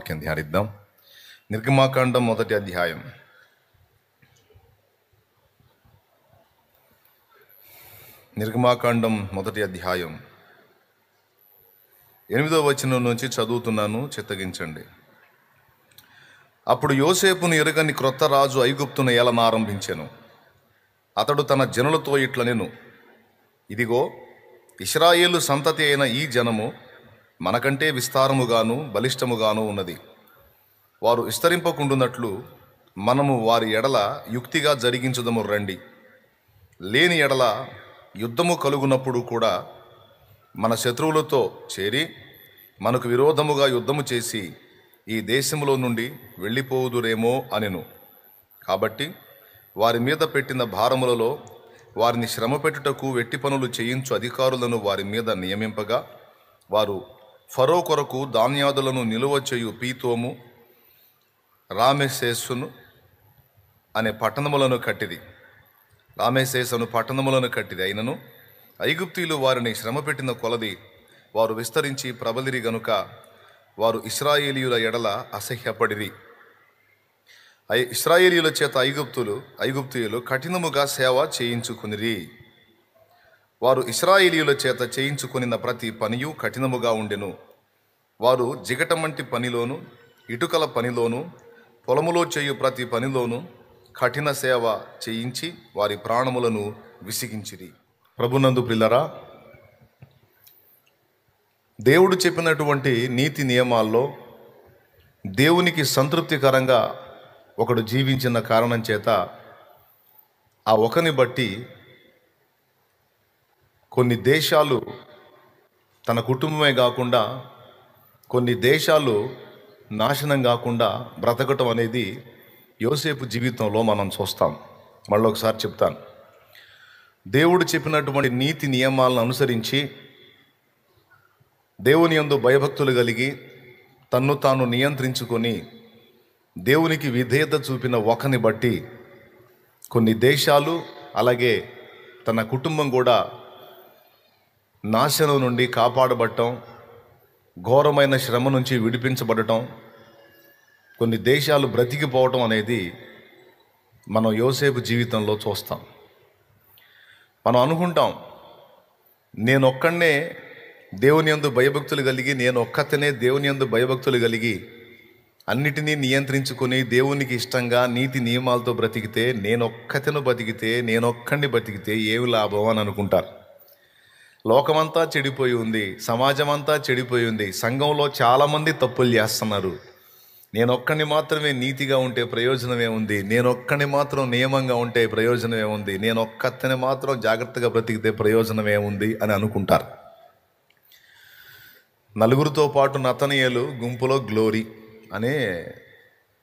వాక్యం ధ్యానిద్దాం. నిర్గమాకాండం మొదటి అధ్యాయం. నిర్గమాకాండం మొదటి అధ్యాయం 8వ వచనం నుంచి చదువుతున్నాను, చిత్తగించండి. అప్పుడు యోసేపును ఎరుగని క్రొత్త రాజు ఐగుప్తును ఏలనారంభించెను. అతడు తన జనులతో ఇట్లనెను, ఇదిగో, ఇశ్రాయేలు సంతతి అయిన ఈ జనము మనకంటే విస్తారముగాను బలిష్టముగాను ఉన్నది. వారు విస్తరింపకుండునట్లు మనము వారి ఎడల యుక్తిగా జరిగించుదము రండి. లేని ఎడల యుద్ధము కలుగునప్పుడు కూడా మన శత్రువులతో చేరి మనకు విరోధముగా యుద్ధము చేసి ఈ దేశములో నుండి వెళ్ళిపోవుదురేమో అనెను. కాబట్టి వారి మీద పెట్టిన భారములలో వారిని శ్రమ పెట్టుటకు వెట్టి పనులు చేయించు అధికారులను వారి మీద నియమింపగా, వారు ఫరో కొరకు ధాన్యాదులను నిలువ చేయు పీతోము, రామెసేసును అనే పట్టణములను కట్టిది. రామెసేసును పట్టణములను కట్టిది. అయినను ఐగుప్తీయులు వారిని శ్రమ పెట్టిన కొలది వారు విస్తరించి ప్రబలిరి గనుక వారు ఇశ్రాయేలీయుల ఎడల అసహ్యపడిరి. ఇశ్రాయేలీయుల చేత ఐగుప్తీయులు కఠినముగా సేవ చేయించుకునిరి. వారు ఇశ్రాయేలీయుల చేత చేయించుకునిన ప్రతి పనియు కఠినముగా ఉండెను. వారు జిగటమంటి పనిలోను, ఇటుకల పనిలోను, పొలములో చేయు ప్రతి పనిలోను కఠిన సేవ చేయించి వారి ప్రాణములను విసిగించిరి. ప్రభునందు ప్రియులారా, దేవుడు చెప్పినటువంటి నీతి నియమాల్లో దేవునికి సంతృప్తికరంగా ఒకడు జీవించిన కారణం చేత ఆ ఒకని బట్టి కొన్ని దేశాలు, తన కుటుంబమే కాకుండా కొన్ని దేశాలు నాశనం కాకుండా బ్రతకటం అనేది యోసేపు జీవితంలో మనం చూస్తాం. మళ్ళీ ఒకసారి చెప్తాను. దేవుడు చెప్పినటువంటి నీతి నియమాలను అనుసరించి దేవుని యందు భయభక్తులు కలిగి తన్ను తాను నియంత్రించుకొని దేవునికి విధేయత చూపిన ఒకని బట్టి కొన్ని దేశాలు, అలాగే తన కుటుంబం కూడా నాశనం నుండి కాపాడబడటం, ఘోరమైన శ్రమ నుంచి విడిపించబడటం, కొన్ని దేశాలు బ్రతికిపోవటం అనేది మనం యోసేపు జీవితంలో చూస్తాం. మనం అనుకుంటాం, నేనొక్కడనే దేవుని యందు భయభక్తులు కలిగి, నేనొక్కతనే దేవుని యందు భయభక్తులు కలిగి అన్నిటినీ నియంత్రించుకొని దేవునికి ఇష్టంగా నీతి నియమాలతో బ్రతికితే, నేనొక్కడిని బతికితే ఏమి లాభం అని అనుకుంటారు. లోకమంతా చెడిపోయి ఉంది, సమాజం అంతా చెడిపోయి ఉంది, సంఘంలో చాలామంది తప్పులు చేస్తున్నారు. నేనొక్కడిని మాత్రమే నీతిగా ఉంటే ప్రయోజనమే ఉంది, నేనొక్కడిని మాత్రం నియమంగా ఉంటే ప్రయోజనమే ఉంది, నేనొక్కతని మాత్రం జాగ్రత్తగా బ్రతికితే ప్రయోజనమే ఉంది అని అనుకుంటారు. నలుగురితో పాటు నతనీయులు, గుంపులో గ్లోరీ అనే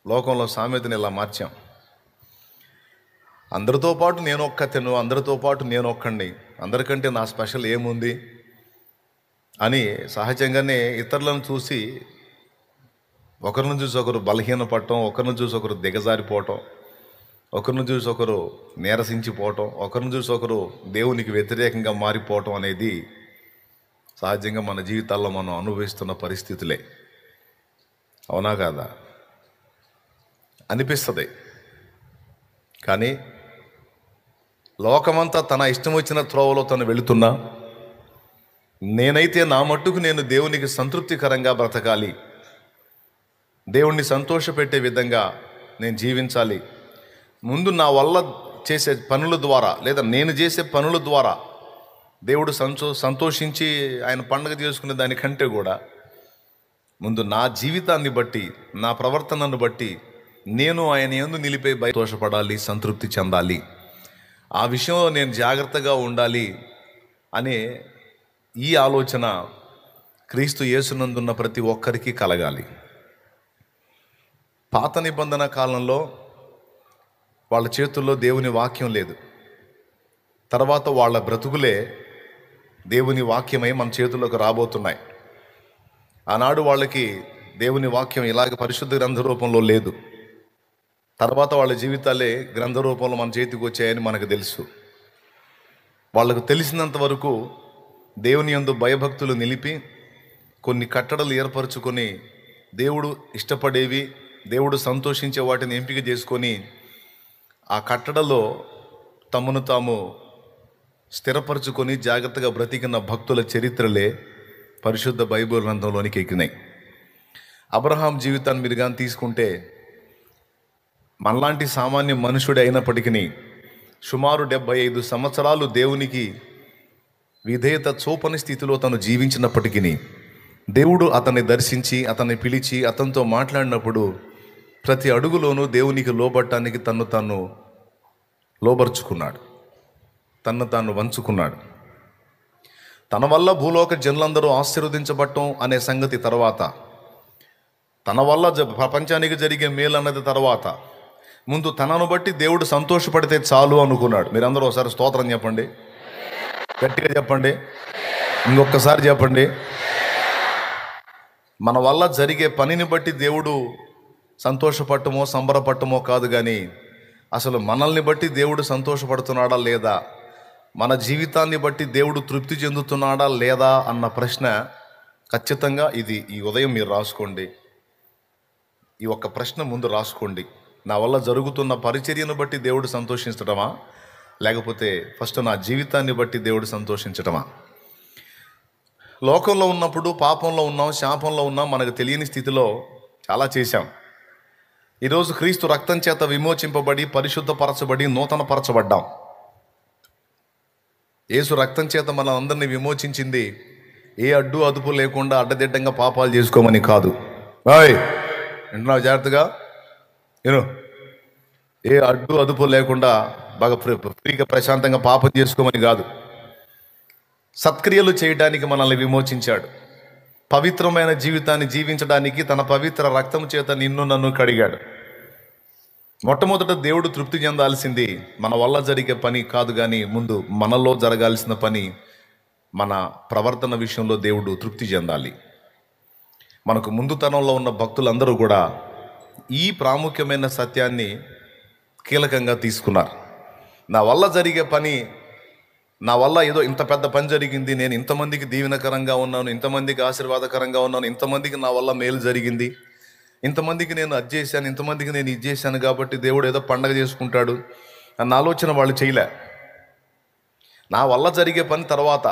లోకంలో సామెతని ఇలా మార్చాం. అందరితో పాటు నేనొక్కతను, అందరితో పాటు నేనొక్కడిని, అందరికంటే నా స్పెషల్ ఏముంది అని సహజంగానే ఇతరులను చూసి ఒకరిని చూసి ఒకరు బలహీనపడటం, ఒకరిని చూసి ఒకరు దిగజారిపోవటం, ఒకరిని చూసి ఒకరు నీరసించిపోవటం, ఒకరిని చూసి ఒకరు దేవునికి వ్యతిరేకంగా మారిపోవటం అనేది సహజంగా మన జీవితాల్లో మనం అనుభవిస్తున్న పరిస్థితులే. అవునా కాదా? అనిపిస్తుంది. కానీ లోకమంతా తన ఇష్టం వచ్చిన త్రోవలో తను వెళుతున్నా, నేనైతే నా మట్టుకు నేను దేవునికి సంతృప్తికరంగా బ్రతకాలి, దేవుణ్ణి సంతోషపెట్టే విధంగా నేను జీవించాలి, ముందు నా వల్ల చేసే పనుల ద్వారా లేదా నేను చేసే పనుల ద్వారా దేవుడు సంతోషించి ఆయన పండుగ చేసుకునే దానికంటే కూడా ముందు నా జీవితాన్ని బట్టి, నా ప్రవర్తనను బట్టి నేను ఆయన యందు నిలిపే సంతోషపడాలి, సంతృప్తి చెందాలి, ఆ విషయంలో నేను జాగ్రత్తగా ఉండాలి అనే ఈ ఆలోచన క్రీస్తు యేసునందున్న ప్రతి ఒక్కరికి కలగాలి. పాత నిబంధన కాలంలో వాళ్ళ చేతుల్లో దేవుని వాక్యం లేదు. తర్వాత వాళ్ళ బ్రతుకులే దేవుని వాక్యమై మన చేతుల్లోకి రాబోతున్నాయి. ఆనాడు వాళ్ళకి దేవుని వాక్యం ఇలాగ పరిశుద్ధ గ్రంథ రూపంలో లేదు. తర్వాత వాళ్ళ జీవితాలే గ్రంథ రూపంలో మన చేతికి వచ్చాయని మనకు తెలుసు. వాళ్ళకు తెలిసినంత వరకు దేవుని యందు భయభక్తులు నిలిపి కొన్ని కట్టడలు ఏర్పరచుకొని దేవుడు ఇష్టపడేవి, దేవుడు సంతోషించే వాటిని ఎంపిక చేసుకొని ఆ కట్టడలో తమను తాము స్థిరపరచుకొని జాగ్రత్తగా బ్రతికిన భక్తుల చరిత్రలే పరిశుద్ధ బైబిల్ గ్రంథంలోనికి ఎక్కినాయి. అబ్రహాం జీవితాన్ని మీరు కానీ తీసుకుంటే మనలాంటి సామాన్య మనుషుడే అయినప్పటికీ సుమారు 75 సంవత్సరాలు దేవునికి విధేయత చూపని స్థితిలో తను జీవించినప్పటికీ దేవుడు అతన్ని దర్శించి అతన్ని పిలిచి అతనితో మాట్లాడినప్పుడు ప్రతి అడుగులోనూ దేవునికి లోబడటానికి తన్ను తాను లోబరుచుకున్నాడు, తన్ను తాను వంచుకున్నాడు. తన వల్ల భూలోక జనులందరూ ఆశీర్వదించబడటం అనే సంగతి తర్వాత, తన వల్ల ప్రపంచానికి జరిగే మేలు అన్నది తర్వాత, ముందు తనను బట్టి దేవుడు సంతోషపడితే చాలు అనుకున్నాడు. మీరందరూ ఒకసారి స్తోత్రం చెప్పండి, గట్టిగా చెప్పండి, ఇంకొకసారి చెప్పండి. మన వల్ల జరిగే పనిని బట్టి దేవుడు సంతోషపడటమో సంబరపడటమో కాదు, కానీ అసలు మనల్ని బట్టి దేవుడు సంతోషపడుతున్నాడా లేదా, మన జీవితాన్ని బట్టి దేవుడు తృప్తి చెందుతున్నాడా లేదా అన్న ప్రశ్న ఖచ్చితంగా ఈ ఉదయం మీరు రాసుకోండి. ఈ ఒక్క ప్రశ్న ముందు రాసుకోండి. నా వల్ల జరుగుతున్న పరిచర్యను బట్టి దేవుడు సంతోషించటమా, లేకపోతే ఫస్ట్ నా జీవితాన్ని బట్టి దేవుడు సంతోషించటమా? లోకంలో ఉన్నప్పుడు పాపంలో ఉన్నాం, శాపంలో ఉన్నాం, మనకు తెలియని స్థితిలో చాలా చేశాం. ఈరోజు క్రీస్తు రక్తం చేత విమోచింపబడి పరిశుద్ధపరచబడి నూతనపరచబడ్డాం. యేసు రక్తం చేత మన అందరినీ విమోచించింది ఏ అడ్డు అదుపు లేకుండా అడ్డదిడ్డంగా పాపాలు చేసుకోమని కాదు. వింటున్నావు జాగ్రత్తగా నేను, ఏ అడ్డు అదుపు లేకుండా బాగా ఫ్రీగా ప్రశాంతంగా పాపం చేసుకోమని కాదు. సత్క్రియలు చేయడానికి మనల్ని విమోచించాడు. పవిత్రమైన జీవితాన్ని జీవించడానికి తన పవిత్ర రక్తం చేత నిన్ను నన్ను కడిగాడు. మొట్టమొదట దేవుడు తృప్తి చెందాల్సింది మన వల్ల జరిగే పని కాదు, కానీ ముందు మనలో జరగాల్సిన పని, మన ప్రవర్తన విషయంలో దేవుడు తృప్తి చెందాలి. మనకు ముందు తరంలో ఉన్న భక్తులందరూ కూడా ఈ ప్రాముఖ్యమైన సత్యాన్ని కీలకంగా తీసుకున్నారు. నా వల్ల జరిగే పని, నా వల్ల ఏదో ఇంత పెద్ద పని జరిగింది, నేను ఇంతమందికి దీవెనకరంగా ఉన్నాను, ఇంతమందికి ఆశీర్వాదకరంగా ఉన్నాను, ఇంతమందికి నా వల్ల మేలు జరిగింది, ఇంతమందికి నేను అది చేశాను, ఇంతమందికి నేను ఇది చేశాను కాబట్టి దేవుడు ఏదో పండగ చేసుకుంటాడు అన్న ఆలోచన వాళ్ళు చేయలే. నా వల్ల జరిగే పని తర్వాత,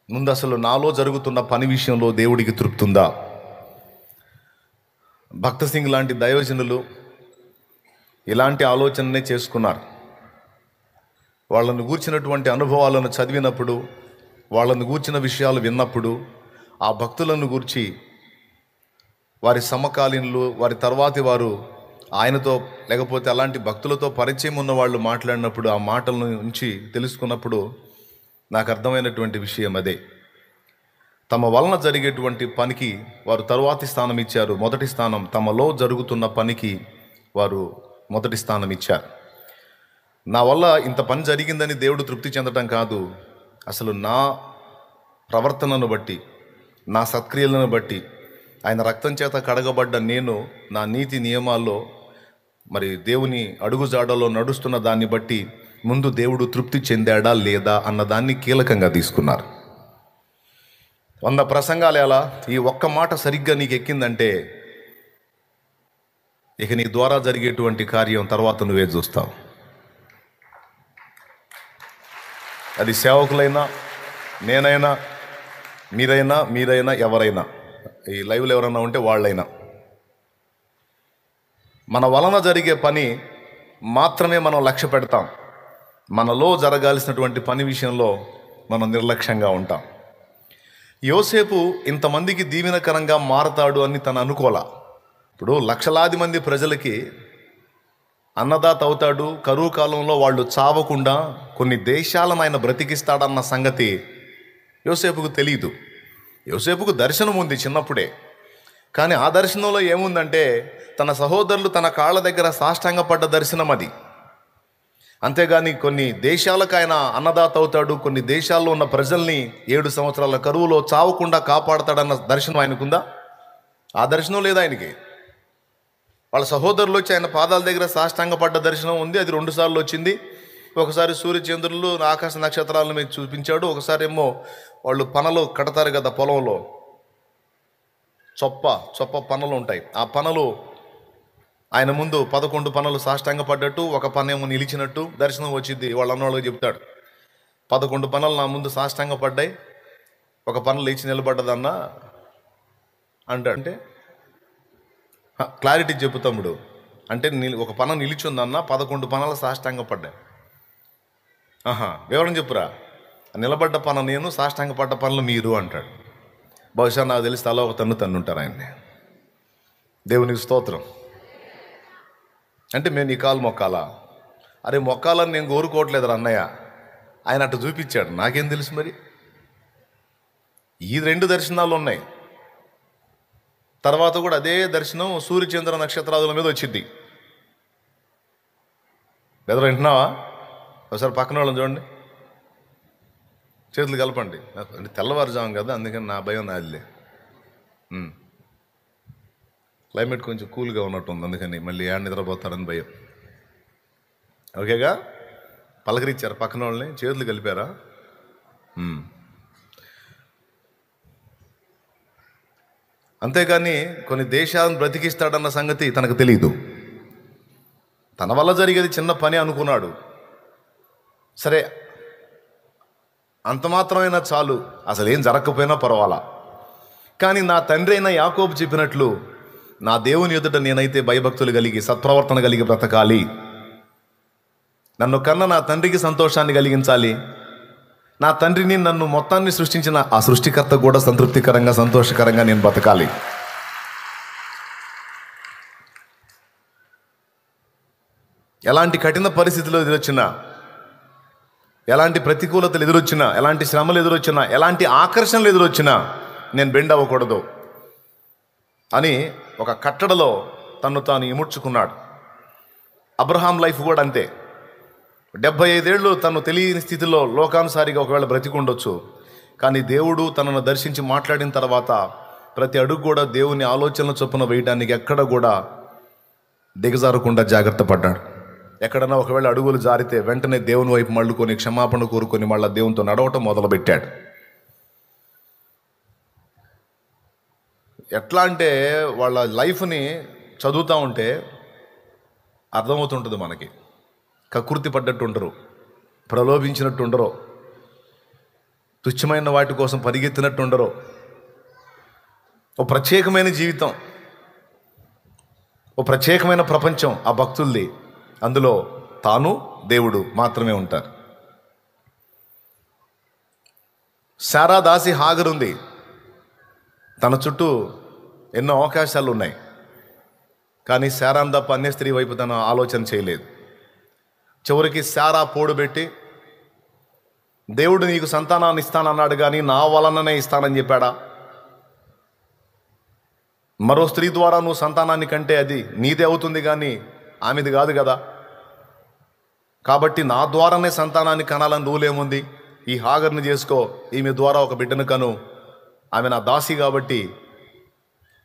ముందు అసలు నాలో జరుగుతున్న పని విషయంలో దేవుడికి తృప్తి ఉందా? భక్త సింగ్ లాంటి దైవజనులు ఇలాంటి ఆలోచననే చేసుకున్నారు. వాళ్ళను గూర్చినటువంటి అనుభవాలను చదివినప్పుడు, వాళ్ళను గూర్చిన విషయాలు విన్నప్పుడు, ఆ భక్తులను గూర్చి వారి సమకాలీనులు, వారి తర్వాతి వారు ఆయనతో లేకపోతే అలాంటి భక్తులతో పరిచయం ఉన్న వాళ్ళు మాట్లాడినప్పుడు, ఆ మాటల నుంచి తెలుసుకున్నప్పుడు నాకు అర్థమైనటువంటి విషయం అదే. తమ వలన జరిగేటువంటి పనికి వారు తరువాతి స్థానం ఇచ్చారు, మొదటి స్థానం తమలో జరుగుతున్న పనికి వారు మొదటి స్థానం ఇచ్చారు. నా వల్ల ఇంత పని జరిగిందని దేవుడు తృప్తి చెందటం కాదు, అసలు నా ప్రవర్తనను బట్టి, నా సత్క్రియలను బట్టి, ఆయన రక్తం చేత కడగబడ్డ నేను నా నీతి నియమాల్లో మరి దేవుని అడుగుజాడలో నడుస్తున్న దాన్ని బట్టి ముందు దేవుడు తృప్తి చెందాడా లేదా అన్న దాన్ని కీలకంగా తీసుకున్నారు. 100 ప్రసంగాలు ఎలా, ఈ ఒక్క మాట సరిగ్గా నీకు ఎక్కిందంటే ఇక నీ ద్వారా జరిగేటువంటి కార్యం తర్వాత నువ్వే చూస్తావు. అది సేవకులైనా, నేనైనా, మీరైనా ఎవరైనా, ఈ లైవ్లో ఎవరైనా ఉంటే వాళ్ళైనా, మన వలన జరిగే పని మాత్రమే మనం లక్ష్య పెడతాం. మనలో జరగాల్సినటువంటి పని విషయంలో మనం నిర్లక్ష్యంగా ఉంటాం. యోసేపు ఇంతమందికి దీవెనకరంగా మారతాడు అని తను అనుకోలా. ఇప్పుడు లక్షలాది మంది ప్రజలకి అన్నదాత అవుతాడు, కరువు కాలంలో వాళ్ళు చావకుండా కొన్ని దేశాలను ఆయన బ్రతికిస్తాడన్న సంగతి యోసేపుకు తెలియదు. యోసేపుకు దర్శనం ఉంది చిన్నప్పుడే, కానీ ఆ దర్శనంలో ఏముందంటే తన సహోదరులు తన కాళ్ళ దగ్గర సాష్టాంగపడ్డ దర్శనం అది. అంతేగాని కొన్ని దేశాలకు ఆయన అన్నదాత అవుతాడు, కొన్ని దేశాల్లో ఉన్న ప్రజల్ని 7 సంవత్సరాల కరువులో చావకుండా కాపాడతాడన్న దర్శనం ఆయనకుందా? ఆ దర్శనం లేదు ఆయనకి. వాళ్ళ సహోదరులు వచ్చి ఆయన పాదాల దగ్గర సాష్టాంగపడ్డ దర్శనం ఉంది, అది 2 సార్లు వచ్చింది. ఒకసారి సూర్యచంద్రులు ఆకాశ నక్షత్రాలను మీకు చూపించాడు, ఒకసారి ఏమో వాళ్ళు పనలు కడతారు కదా పొలంలో, చొప్ప పనలు ఉంటాయి. ఆ పనలు ఆయన ముందు 11 పనలు సాష్టాంగ పడ్డట్టు, ఒక పనేమో నిలిచినట్టు దర్శనం వచ్చింది. వాళ్ళ అన్నవాళ్ళకి చెప్తాడు, 11 పనలు నా ముందు సాష్టాంగ పడ్డాయి, ఒక పన లేచి నిలబడ్డదన్నా అంటాడు. అంటే క్లారిటీ చెప్పు తమ్ముడు అంటే, ఒక పన నిలిచిందన్నా 11 పనలు సాష్టాంగ పడ్డాయి. వివరం చెప్పురా. నిలబడ్డ పన నేను, సాష్టాంగ పడ్డ పనులు మీరు అంటాడు. బహుశా నాకు తెలిసి తల ఒక తన్నుంటారు ఆయన్ని. దేవునికి స్తోత్రం. అంటే మేము నీ కాలు మొక్కాలా? అరే మొక్కాలని నేను కోరుకోవట్లేదు అన్నయ్య, ఆయన అటు చూపించాడు, నాకేం తెలుసు. మరి ఈ 2 దర్శనాలు ఉన్నాయి. తర్వాత కూడా అదే దర్శనం సూర్యచంద్ర నక్షత్రాదుల మీద వచ్చింది. బెదరు వింటున్నావా? ఒకసారి పక్కన వాళ్ళని చూడండి, చేతులు కలపండి. అంటే తెల్లవారుజాము కదా, అందుకని నా భయం నాదిలే. క్లైమేట్ కొంచెం కూల్గా ఉన్నట్టుంది, అందుకని మళ్ళీ ఏడ నిద్రపోతారని భయం. ఓకేగా? పలకరించారు పక్కన వాళ్ళని, చేతులు కలిపారా? అంతేకాని కొన్ని దేశాలను బ్రతికిస్తాడన్న సంగతి తనకు తెలియదు. తన వల్ల జరిగేది చిన్న పని అనుకున్నాడు. సరే, అంత మాత్రమైనా చాలు, అసలు ఏం జరగకపోయినా పర్వాలా. కానీ నా తండ్రి అయిన యాకోబు చెప్పినట్లు నా దేవుని ఎదుట నేనైతే భయభక్తులు కలిగి సత్ప్రవర్తన కలిగి బ్రతకాలి. నన్ను కన్న నా తండ్రికి సంతోషాన్ని కలిగించాలి. నా తండ్రిని, నన్ను మొత్తాన్ని సృష్టించిన ఆ సృష్టికర్త కూడా సంతృప్తికరంగా సంతోషకరంగా నేను బ్రతకాలి. ఎలాంటి కఠిన పరిస్థితులు ఎదురొచ్చినా, ఎలాంటి ప్రతికూలతలు ఎదురొచ్చినా, ఎలాంటి శ్రమలు ఎదురొచ్చినా, ఎలాంటి ఆకర్షణలు ఎదురొచ్చినా నేను బెండ్ అవ్వకూడదు అని ఒక కట్టడలో తన్ను తాను ఇముడ్చుకున్నాడు. అబ్రహాం లైఫ్ కూడా అంతే. 75 ఏళ్ళు తను తెలియని స్థితిలో లోకానుసారిగా ఒకవేళ బ్రతికుండొచ్చు, కానీ దేవుడు తనను దర్శించి మాట్లాడిన తర్వాత ప్రతి అడుగు కూడా దేవుని ఆలోచనల చొప్పున వేయడానికి ఎక్కడ కూడా దిగజారకుండా జాగ్రత్త పడ్డాడు. ఎక్కడన్నా ఒకవేళ అడుగులు జారితే వెంటనే దేవుని వైపు మళ్ళుకొని క్షమాపణ కోరుకొని మళ్ళీ దేవునితో నడవటం మొదలుపెట్టాడు. ఎట్లా అంటే వాళ్ళ లైఫ్ని చదువుతూ ఉంటే అర్థమవుతుంటుంది మనకి. కకృతి పడ్డట్టు ఉండరు, ప్రలోభించినట్టు ఉండరు, తుచ్చమైన వాటి కోసం పరిగెత్తినట్టు ఉండరు. ఓ ప్రత్యేకమైన జీవితం, ఓ ప్రత్యేకమైన ప్రపంచం ఆ భక్తులది. అందులో తాను దేవుడు మాత్రమే ఉంటారు. శారా దాసి హాగర్ ఉంది. తన చుట్టూ ఎన్నో అవకాశాలు ఉన్నాయి, కానీ శారాన్ తప్ప అన్య స్త్రీ వైపు తన ఆలోచన చేయలేదు. చివరికి శారా పోడుబెట్టి, దేవుడు నీకు సంతానాన్ని ఇస్తానన్నాడు కానీ నా వలననే ఇస్తానని చెప్పాడా? మరో స్త్రీ ద్వారా నువ్వు సంతానాన్ని కంటే అది నీదే అవుతుంది కానీ ఆమెది కాదు కదా. కాబట్టి నా ద్వారానే సంతానాన్ని కనాలని రూల్ ఏముంది? ఈ హాగర్ని చేసుకో, ఈమె ద్వారా ఒక బిడ్డను కను, ఆమె నా దాసి కాబట్టి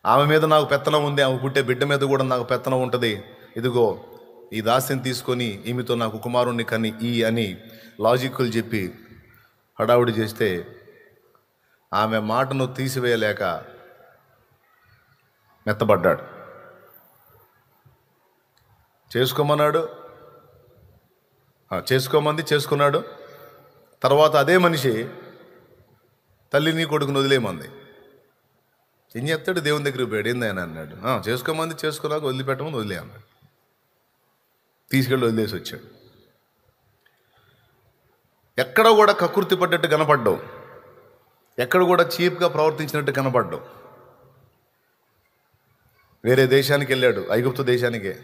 ఆమె మీద నాకు పెత్తనం ఉంది, ఆమె పుట్టే బిడ్డ మీద కూడా నాకు పెత్తనం ఉంటుంది. ఇదిగో ఈ దాసిని తీసుకొని ఈమెతో నాకు కుమారుణ్ణి కని అని లాజిక్లు చెప్పి హడావుడి చేస్తే ఆమె మాటను తీసివేయలేక మెత్తబడ్డాడు. చేసుకోమన్నాడు, చేసుకోమంది, చేసుకున్నాడు. తర్వాత అదే మనిషి తల్లిని కొడుకుని వదిలేమంది. ఏం చెప్తాడు? దేవుని దగ్గరికి పోయాడు. ఏంది ఆయన అన్నాడు, చేసుకోమంది, చేసుకున్నాక వదిలిపెట్టమని వదిలే అన్నాడు. తీసుకెళ్ళి వదిలేసి వచ్చాడు. ఎక్కడ కూడా కకృతి పడ్డట్టు కనపడ్డావు, ఎక్కడ కూడా చీప్గా ప్రవర్తించినట్టు కనపడ్డావు. వేరే దేశానికి వెళ్ళాడు, ఐగుప్తు దేశానికే.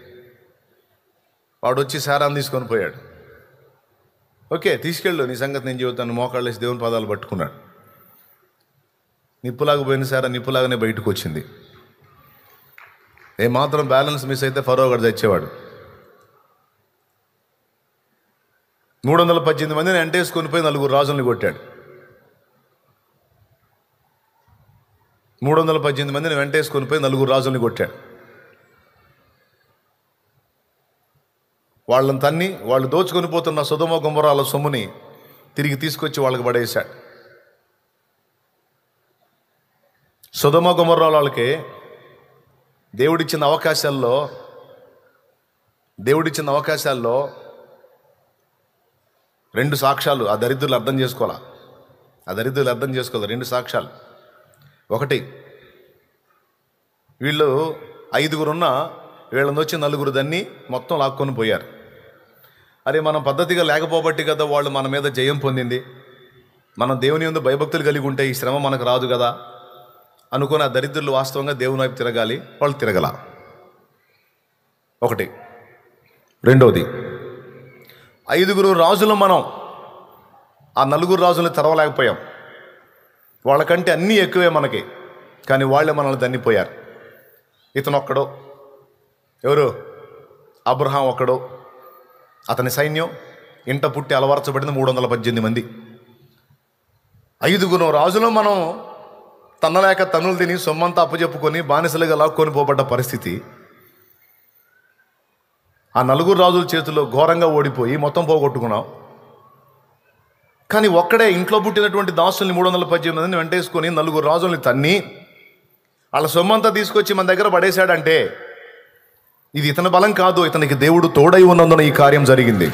వాడు వచ్చి శారాన్ని తీసుకొని పోయాడు. ఓకే, తీసుకెళ్ళు, నీ సంగతి నేను చెబుతాను. మోకాళ్ళు వేసి దేవుని పాదాలు పట్టుకున్నాడు. నిప్పులాగా పోయిన శారా నిప్పులాగానే బయటకు వచ్చింది. ఏమాత్రం బ్యాలెన్స్ మిస్ అయితే ఫరో గడు తెచ్చేవాడు. 318 మందిని ఎంటేసుకొని పోయి 4 రాజుల్ని కొట్టాడు. 318 మందిని వెంటేసుకొని పోయి 4 రాజుల్ని కొట్టాడు. వాళ్ళని తన్ని, వాళ్ళు దోచుకొని పోతున్న సొదొమ గొమొర్రాల సొమ్ముని తిరిగి తీసుకొచ్చి వాళ్ళకి పడేశాడు. సొదొమ గొమొర్రా వాళ్ళకి దేవుడిచ్చిన అవకాశాల్లో 2 సాక్ష్యాలు ఆ దరిద్రులు అర్థం చేసుకోవాలి. 2 సాక్ష్యాలు. ఒకటి, వీళ్ళు 5గురున్న వీళ్ళని వచ్చి 4 దన్ని మొత్తం లాక్కొని పోయారు. అరే, మనం పద్ధతిగా లేకపోబట్టి కదా వాళ్ళు మన మీద జయం పొందింది. మనం దేవుని యందు భయభక్తులు కలిగి ఉంటే ఈ శ్రమ మనకు రాదు కదా అనుకుని ఆ దరిద్రులు వాస్తవంగా దేవుని వైపు తిరగాలి, వాళ్ళు తిరగల. ఒకటి. రెండవది, 5గురు రాజులు మనం ఆ 4 రాజులను తెరవలేకపోయాం. వాళ్ళకంటే అన్నీ ఎక్కువే మనకి, కానీ వాళ్ళే మనల్ని దన్నిపోయారు. ఇతను ఒక్కడు, ఎవరు? అబ్రహాం ఒక్కడు. అతని సైన్యం ఇంట పుట్టి అలవరచబడింది 318 మంది. 5గురు రాజులు మనం తన్నలేక తన్నులు తిని సొమ్మంతా అప్పచెప్పుకొని బానిసలుగా లాక్కొని పోబడ్డ పరిస్థితి. ఆ 4 రాజుల చేతుల్లో ఘోరంగా ఓడిపోయి మొత్తం పోగొట్టుకున్నాం. కానీ ఒక్కడే ఇంట్లో పుట్టినటువంటి దాసుల్ని 318 మందిని వెంటేసుకొని 4 రాజుల్ని తన్ని వాళ్ళ సొమ్మంతా తీసుకొచ్చి మన దగ్గర పడేశాడంటే ఇది ఇతని బలం కాదు, ఇతనికి దేవుడు తోడై ఉన్నందున ఈ కార్యం జరిగింది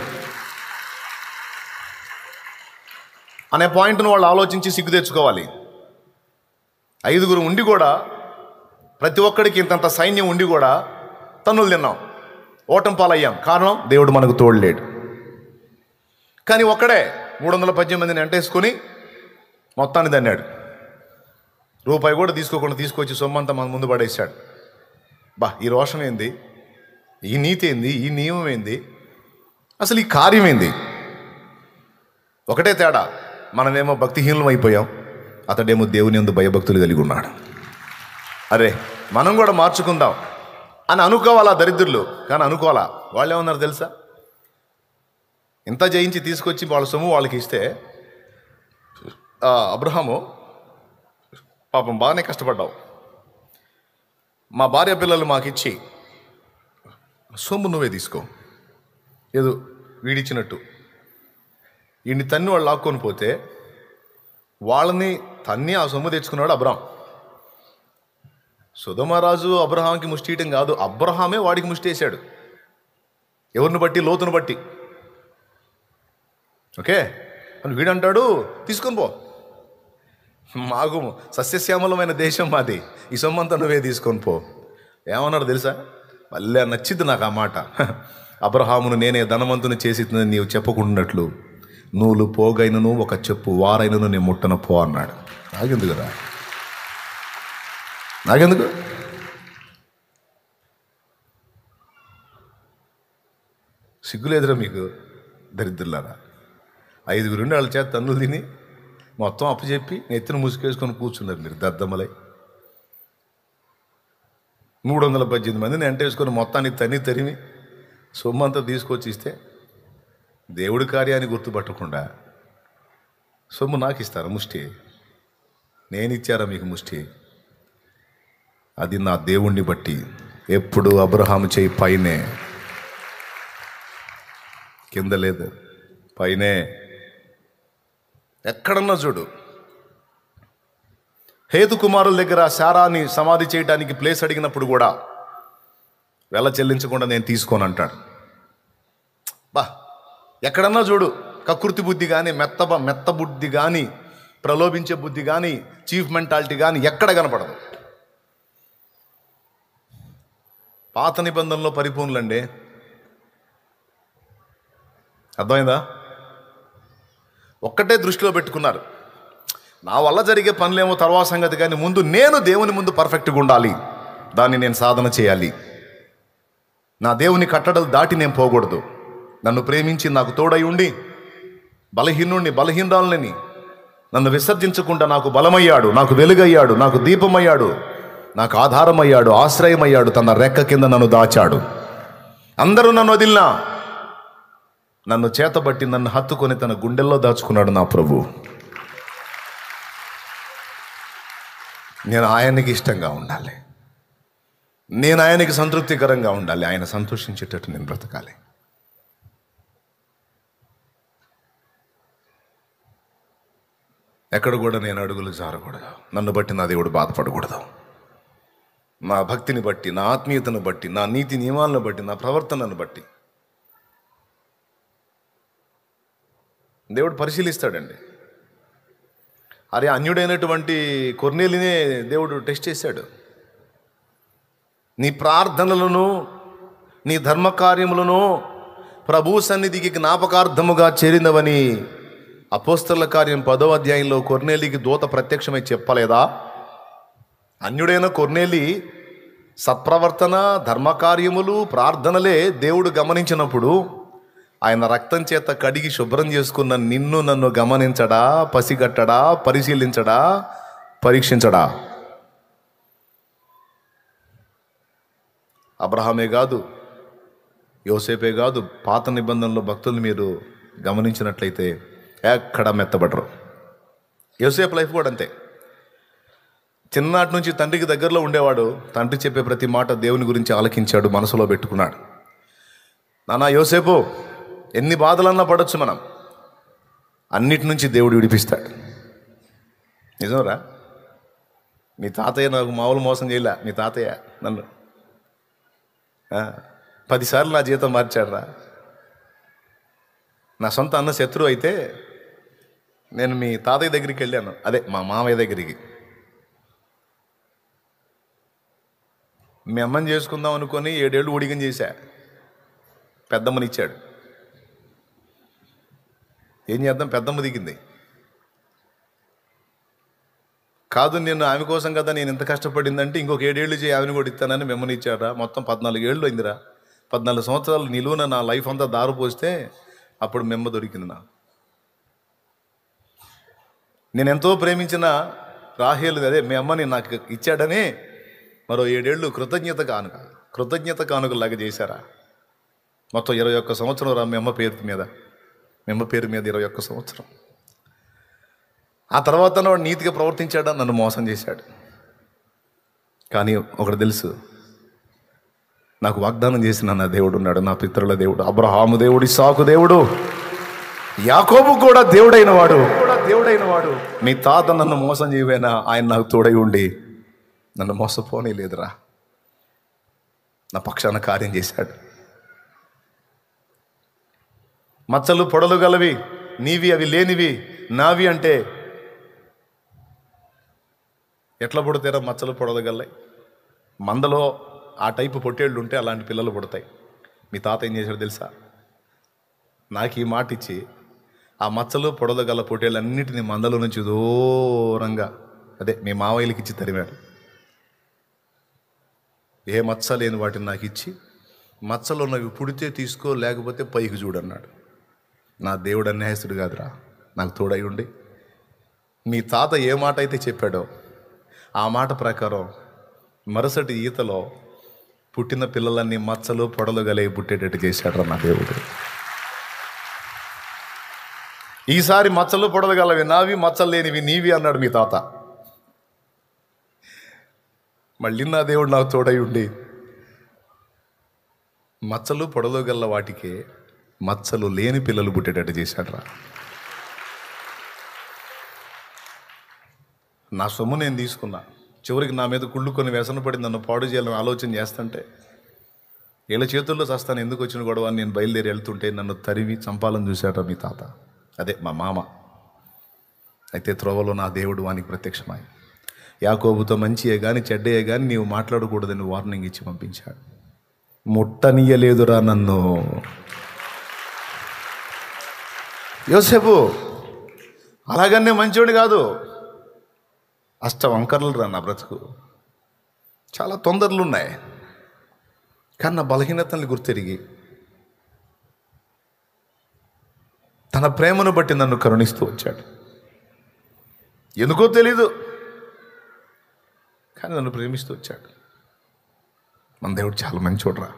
అనే పాయింట్ను వాళ్ళు ఆలోచించి సిగ్గు తెచ్చుకోవాలి. 5గురు ఉండి కూడా, ప్రతి ఒక్కడికి ఇంతంత సైన్యం ఉండి కూడా తన్నులు తిన్నాం, ఓటం పాలయ్యాం. కారణం, దేవుడు మనకు తోడలేడు. కానీ ఒక్కడే 318 మందిని వెంటేసుకొని మొత్తాన్ని దన్నాడు. రూపాయి కూడా తీసుకోకుండా తీసుకొచ్చి సొమ్మంతా మన ముందు పడేశాడు. ఈ రోషం ఏంది? ఈ నీతి ఏంది? ఈ నియమం ఏంది? అసలు ఈ కార్యం ఏంది? ఒకటే తేడా, మనమేమో భక్తిహీనులం అయిపోయాం, అతడేమో దేవుని యందు భయభక్తులు కలిగి ఉన్నాడు. అరే, మనం కూడా మార్చుకుందాం అని అనుకోవాలా దరిద్రులు, కానీ అనుకోవాలా. వాళ్ళు ఏమన్నారు తెలుసా? ఇంత జయించి తీసుకొచ్చి వాళ్ళ సొమ్ము వాళ్ళకి ఇస్తే అబ్రహాము, పాపం బాగానే కష్టపడ్డావు, మా భార్య పిల్లలు మాకిచ్చి సొమ్ము నువ్వే తీసుకో, ఏదో వీడిచ్చినట్టు. ఈయన్ని తన్ని వాళ్ళు లాక్కొని పోతే వాళ్ళని తన్ని ఆ సొమ్ము తెచ్చుకున్నాడు అబ్రహాం. సొదొమరాజు అబ్రహాంకి ముష్టి ఇయటం కాదు, అబ్రహామే వాడికి ముష్టి వేశాడు. ఎవరిని బట్టి? లోతును బట్టి. ఓకే, అని వీడంటాడు తీసుకొని పో, మాకు సస్యశ్యామలమైన దేశం మాది, ఈ సొమ్మంతా నువ్వే తీసుకొని పో. ఏమన్నాడు తెలుసా? మళ్ళీ నచ్చింది నాకు ఆ మాట. అబ్రహామును నేనే ధనవంతుని చేసి నీవు చెప్పకుండాట్లు నూలు పోగైనను ఒక చెప్పు వారైనను నేను ముట్టన పో అన్నాడు. నాకెందుకురా? నాకెందుకు? సిగ్గులేదురా మీకు దరిద్రులారా? 5గురు వాళ్ళ చేత తన్నులు తిని మొత్తం అప్పచెప్పి నెత్తిన ముసుకేసుకొని కూర్చున్నారు మీరు దద్దమ్మలై. 318 మందిని వెంటేసుకొని మొత్తానికి తన్ని తరిమి సొమ్మంతా తీసుకొచ్చి ఇస్తే దేవుడి కార్యాన్ని గుర్తుపట్టకుండా సొమ్ము నాకు ఇస్తారా ముష్టి? నేను ఇచ్చారా మీకు ముష్టి? అది నా దేవుణ్ణి బట్టి. ఎప్పుడు అబ్రహాము చేయి పైనే, కింద లేదు, పైనే. ఎక్కడన్నా చూడు, హేతు కుమారుల దగ్గర శారాని సమాధి చేయడానికి ప్లేస్ అడిగినప్పుడు కూడా వెల చెల్లించకుండా నేను తీసుకోను అంటాడు. ఎక్కడన్నా చూడు, కకృతి బుద్ధి కానీ, మెత్త బుద్ధి కానీ, ప్రలోభించే బుద్ధి కానీ, చీఫ్ మెంటాలిటీ కానీ ఎక్కడ కనపడదు. పాత నిబంధనలో పరిపూర్ణులండి. అర్థమైందా? ఒక్కటే దృష్టిలో పెట్టుకున్నారు, నా వల్ల జరిగే పనులేమో తర్వాత సంగతి, కానీ ముందు నేను దేవుని ముందు పర్ఫెక్ట్గా ఉండాలి, దాన్ని నేను సాధన చేయాలి, నా దేవుని కట్టడలు దాటి నేను పోకూడదు. నన్ను ప్రేమించి నాకు తోడై ఉండి బలహీనురాలని నన్ను విసర్జించకుండా నాకు బలమయ్యాడు, నాకు వెలుగయ్యాడు, నాకు దీపమయ్యాడు, నాకు ఆధారమయ్యాడు, ఆశ్రయమయ్యాడు, తన రెక్క కింద నన్ను దాచాడు. అందరూ నన్ను వదిలినా నన్ను చేతబట్టి నన్ను హత్తుకొని తన గుండెల్లో దాచుకున్నాడు నా ప్రభు. నేను ఆయనకి ఇష్టంగా ఉండాలి, నేను ఆయనకి సంతృప్తికరంగా ఉండాలి, ఆయన సంతోషించేటట్టు నేను బ్రతకాలి. ఎక్కడ కూడా నేను అడుగులు జారకూడదు. నన్ను బట్టి నా దేవుడు బాధపడకూడదు. నా భక్తిని బట్టి, నా ఆత్మీయతను బట్టి, నా నీతి నియమాలను బట్టి, నా ప్రవర్తనను బట్టి దేవుడు పరిశీలిస్తాడండి. అరే, అన్యుడైనటువంటి కొర్నేలినే దేవుడు టెస్ట్ చేశాడు. నీ ప్రార్థనలను, నీ ధర్మకార్యములను ప్రభు సన్నిధికి జ్ఞాపకార్థముగా చేరినవని అపోస్తలుల కార్యం 10వ అధ్యాయంలో కొర్నేలికి దూత ప్రత్యక్షమై చెప్పలేదా? అన్యుడైన కొర్నేలి సత్ప్రవర్తన, ధర్మకార్యములు, ప్రార్థనలే దేవుడు గమనించినప్పుడు ఆయన రక్తం చేత కడిగి శుభ్రం చేసుకున్న నిన్ను నన్ను గమనించడా, పసిగట్టడా, పరిశీలించడా, పరీక్షించడా? అబ్రహామే కాదు, యోసేపే కాదు, పాత నిబంధనలో భక్తులు మీరు గమనించినట్లయితే ఎక్కడ మెత్తబడరు. యోసేపు లైఫ్ కూడా అంతే. చిన్ననాటి నుంచి తండ్రికి దగ్గరలో ఉండేవాడు. తండ్రి చెప్పే ప్రతి మాట దేవుని గురించి ఆలకించాడు, మనసులో పెట్టుకున్నాడు. నాన్న యోసేపు, ఎన్ని బాధలన్నా పడవచ్చు, మనం అన్నిటి నుంచి దేవుడు విడిపిస్తాడు. నిజంరా, మీ తాతయ్య నాకు మామూలు మోసం చేయలే. మీ తాతయ్య నన్ను 10 సార్లు నా జీవితం మార్చాడురా. నా సొంత అన్న శత్రువు అయితే నేను మీ తాతయ్య దగ్గరికి వెళ్ళాను, అదే మా మామయ్య దగ్గరికి. మీ అమ్మని చేసుకుందాం అనుకొని 7 ఏళ్ళు ఊడిగం చేశా. పెద్దమ్మనిచ్చాడు. ఏం చేద్దాం, పెద్దమ్మ దిగింది. కాదు, నేను ఆమె కోసం కదా నేను ఎంత కష్టపడిందంటే ఇంకొక 7 ఏళ్ళు చేయి, ఆమెను కూడా ఇస్తానని మిమ్మల్ని ఇచ్చారా. మొత్తం 14 ఏళ్ళు అయిందిరా. 14 సంవత్సరాలు నిలువున నా లైఫ్ అంతా దారి పోస్తే అప్పుడు మెమ్మ దొరికింది నా. నేను ఎంతో ప్రేమించిన రాహేలు, అదే మీ అమ్మని నాకు ఇచ్చాడని మరో 7 ఏళ్ళు కృతజ్ఞత కానుకలాగా చేశారా. మొత్తం 21 సంవత్సరం రా మీ అమ్మ పేరు మీద 21 సంవత్సరం. ఆ తర్వాత వాడు నీతిగా ప్రవర్తించాడా, నన్ను మోసం చేశాడు. కానీ ఒకటి తెలుసు, నాకు వాగ్దానం చేసిన నా దేవుడు ఉన్నాడు, నా పితరుల దేవుడు, అబ్రహాము దేవుడు, ఇస్సాకు దేవుడు, యాకోబు కూడా దేవుడైన వాడు. మీ తాత నన్ను మోసం చేయవేనా, ఆయన నాకు తోడై ఉండి నన్ను మోసపోనే లేదురా, నా పక్షాన కార్యం చేశాడు. మచ్చలు పొడలు గలవి నీవి, అవి లేనివి నావి అంటే ఎట్లా పుడతారో మచ్చలు పొడలు గల్లయి. మందలో ఆ టైపు పొట్టేళ్ళు ఉంటే అలాంటి పిల్లలు పుడతాయి. మీ తాత ఏం చేశాడు తెలుసా? నాకు ఈ మాట ఇచ్చి ఆ మచ్చలు పొడలు గల పొట్టేళ్ళన్నిటిని మందలో నుంచి దూరంగా, అదే మీ మావయ్యలకి ఇచ్చి తరిమాడు. ఏ మచ్చ లేని వాటిని నాకు ఇచ్చి, మచ్చలు ఉన్నవి పుడితే తీసుకో, లేకపోతే పైకి చూడన్నాడు. నా దేవుడు అన్యాయస్తుడు కాదురా, నాకు తోడై ఉండి మీ తాత ఏ మాట అయితే చెప్పాడో ఆ మాట ప్రకారం మరుసటి ఈతలో పుట్టిన పిల్లలన్నీ మచ్చలు పొడలు గలే పుట్టేటట్టు చేశాడు నా దేవుడు. ఈసారి మచ్చలు పొడలు గలవి నావి, మచ్చలు లేనివి నీవి అన్నాడు మీ తాత. మళ్ళీ నా దేవుడు నాకు తోడై ఉండి మచ్చలు పొడలు గల్ల వాటికే మచ్చలు లేని పిల్లలు పుట్టేటట్టు చేశాడు రా. నా సొమ్ము నేను తీసుకున్నా, చివరికి నా మీద కుళ్ళుకొని వ్యసనపడి నన్ను పాడు చేయాలని ఆలోచన చేస్తుంటే, వీళ్ళ చేతుల్లో చస్తాను ఎందుకు వచ్చిన గొడవ అని నేను బయలుదేరి వెళ్తుంటే నన్ను తరిమి చంపాలని చూశాడు మీ తాత, అదే మా మామ. అయితే త్రోవలో నా దేవుడు వానికి ప్రత్యక్షమై యాకోబుతో మంచియే కానీ చెడ్డయే కానీ నీవు మాట్లాడకూడదని వార్నింగ్ ఇచ్చి పంపించాడు. ముట్టనీయలేదురా నన్ను. యోసేపు అలాగనే మంచోడు కాదు, అష్టవంకర్లు రా నా బ్రతుకు. చాలా తొందరలు ఉన్నాయి, కానీ నా బలహీనతల్ని గుర్తెరిగి తన ప్రేమను బట్టి నన్ను కరుణిస్తూ వచ్చాడు. ఎందుకో తెలీదు, కానీ నన్ను ప్రేమిస్తూ వచ్చాడు. మన దేవుడు చాలా మంచోడురా.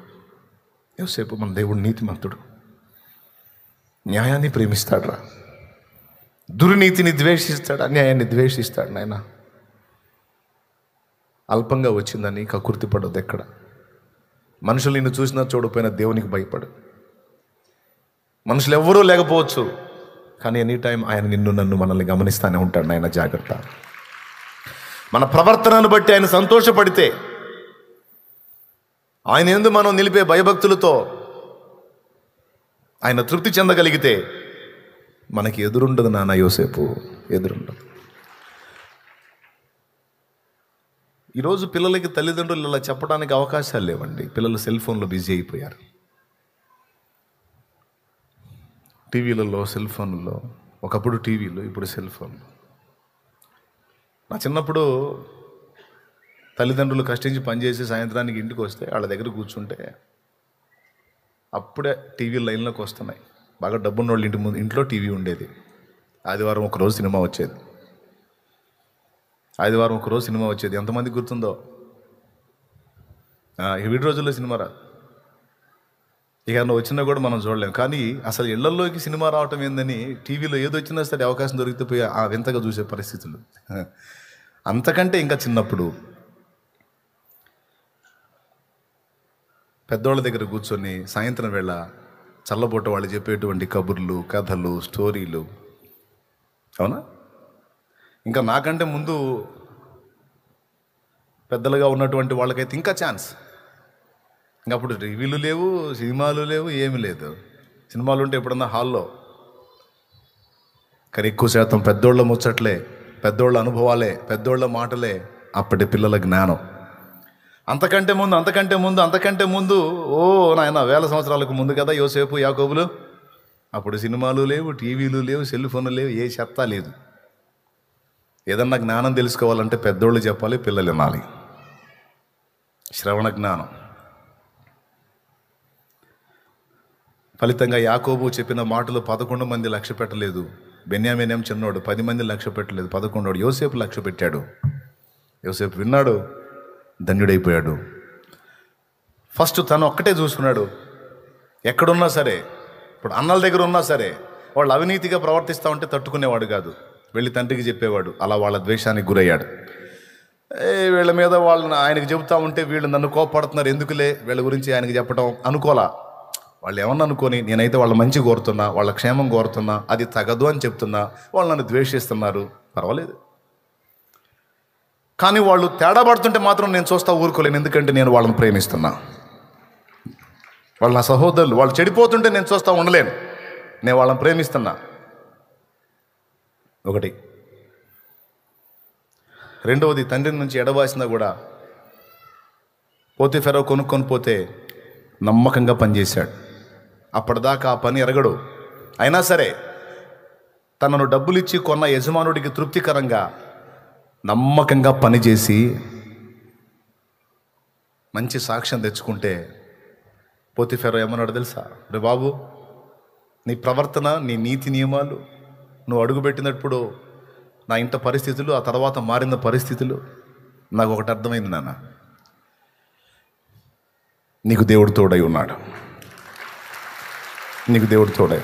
యోసేపు మన దేవుడు నీతిమంతుడు, న్యాయాన్ని ప్రేమిస్తాడు రా. దుర్నీతిని ద్వేషిస్తాడు, అన్యాయాన్ని ద్వేషిస్తాడు. నాయన అల్పంగా వచ్చిందని కకుర్తి పడదు. ఎక్కడ మనుషులు నిన్ను చూసినా చూడకపోయినా దేవునికి భయపడు. మనుషులు ఎవ్వరూ లేకపోవచ్చు, కానీ ఎనీ టైం ఆయన నిన్ను నన్ను మనల్ని గమనిస్తూనే ఉంటాడు. ఆయన జాగ్రత్త. మన ప్రవర్తనను బట్టి ఆయన సంతోషపడితే, ఆయన యందు మనం నిలిపే భయభక్తులతో ఆయన తృప్తి చెందగలిగితే మనకి ఎదురుండదు నాన్న యోసేపు, ఎదురుండదు. ఈరోజు పిల్లలకి తల్లిదండ్రులు ఇలా చెప్పడానికి అవకాశాలు లేవండి. పిల్లలు సెల్ ఫోన్లో బిజీ అయిపోయారు. టీవీలలో, సెల్ ఫోన్లో, ఒకప్పుడు టీవీలు, ఇప్పుడు సెల్ ఫోన్లు. నా చిన్నప్పుడు తల్లిదండ్రులు కష్టించి పనిచేసి సాయంత్రానికి ఇంటికి వస్తే వాళ్ళ దగ్గర కూర్చుంటే అప్పుడే టీవీ లైన్లోకి వస్తున్నాయి. బాగా డబ్బున్న వాళ్ళు ఇంట్లో టీవీ ఉండేది. ఆదివారం ఒకరోజు సినిమా వచ్చేది. ఎంతమందికి గుర్తుందో? ఈ రోజుల్లో సినిమా రాదు. ఇక నువ్వు వచ్చినా కూడా మనం చూడలేము. కానీ అసలు ఇళ్లలోకి సినిమా రావటం ఏందని టీవీలో ఏదో వచ్చినా సరే అవకాశం దొరికితే పోయి వింతగా చూసే పరిస్థితులు. అంతకంటే ఇంకా చిన్నప్పుడు పెద్దోళ్ళ దగ్గర కూర్చొని సాయంత్రం వేళ చల్లబోట వాళ్ళు చెప్పేటువంటి కబుర్లు, కథలు, స్టోరీలు, అవునా? ఇంకా నాకంటే ముందు పెద్దలుగా ఉన్నటువంటి వాళ్ళకైతే ఇంకా ఛాన్స్. ఇంకా అప్పుడు టీవీలు లేవు, సినిమాలు లేవు, ఏమీ లేదు. సినిమాలు ఉంటే ఎప్పుడన్నా హాల్లో. కానీ ఎక్కువ శాతం పెద్దోళ్ళ ముచ్చట్లే, పెద్దోళ్ళ అనుభవాలే, పెద్దోళ్ళ మాటలే అప్పటి పిల్లల జ్ఞానం. అంతకంటే ముందు ఓ నాయన 1000 సంవత్సరాలకు ముందు కదా యోసేపు, యాకోబులు. అప్పుడు సినిమాలు లేవు, టీవీలు లేవు, సెల్ ఫోన్లు లేవు, ఏ చెత్త లేదు. ఏదన్నా జ్ఞానం తెలుసుకోవాలంటే పెద్దోళ్ళు చెప్పాలి, పిల్లలు వినాలి. శ్రవణ జ్ఞానం. ఫలితంగా యాకోబు చెప్పిన మాటలు 11 మంది లక్ష్య పెట్టలేదు. బెన్యామీనేం చిన్నోడు, 10 మంది లక్ష్య పెట్టలేదు, 11. యోసేపు లక్ష్య పెట్టాడు. యోసేపు విన్నాడు, ధన్యుడైపోయాడు. ఫస్ట్ తను ఒక్కటే చూసుకున్నాడు. ఎక్కడున్నా సరే, ఇప్పుడు అన్నల దగ్గర ఉన్నా సరే వాళ్ళు అవినీతిగా ప్రవర్తిస్తూ ఉంటే తట్టుకునేవాడు కాదు. వెళ్ళి తండ్రికి చెప్పేవాడు. అలా వాళ్ళ ద్వేషానికి గురయ్యాడు. వీళ్ళ మీద వాళ్ళని ఆయనకి చెబుతూ ఉంటే వీళ్ళు నన్ను కోపడుతున్నారు, ఎందుకులే వీళ్ళ గురించి ఆయనకి చెప్పడం అనుకోలా. వాళ్ళు ఏమన్నా అనుకొని, నేనైతే వాళ్ళ మంచి కోరుతున్నా, వాళ్ళ క్షేమం కోరుతున్నా, అది తగదు అని చెప్తున్నా, వాళ్ళు నన్ను ద్వేషిస్తున్నారు, పర్వాలేదు. కానీ వాళ్ళు తేడా పడుతుంటే మాత్రం నేను చూస్తా ఊరుకోలేను. ఎందుకంటే నేను వాళ్ళని ప్రేమిస్తున్నా. వాళ్ళు నా సహోదరులు. వాళ్ళు చెడిపోతుంటే నేను చూస్తా ఉండలేను. నేను వాళ్ళని ప్రేమిస్తున్నా. ఒకటి. రెండవది, తండ్రి నుంచి ఎడబాసినా కూడా పోతీఫెర కొనుక్కొని పోతే నమ్మకంగా పనిచేశాడు. అప్పటిదాకా ఆ పని ఎరగడు. అయినా సరే తనను డబ్బులిచ్చి కొన్న యజమానుడికి తృప్తికరంగా నమ్మకంగా పనిచేసి మంచి సాక్ష్యం తెచ్చుకుంటే పోతీఫెర ఏమన్నాడు తెలుసా? రే బాబు, నీ ప్రవర్తన, నీ నీతి నియమాలు, నువ్వు అడుగుపెట్టినప్పుడు నా ఇంట పరిస్థితులు, ఆ తర్వాత మారిన పరిస్థితులు, నాకు ఒకటి అర్థమైంది నాన్న, నీకు దేవుడు తోడై ఉన్నాడు. నీకు దేవుడు తోడై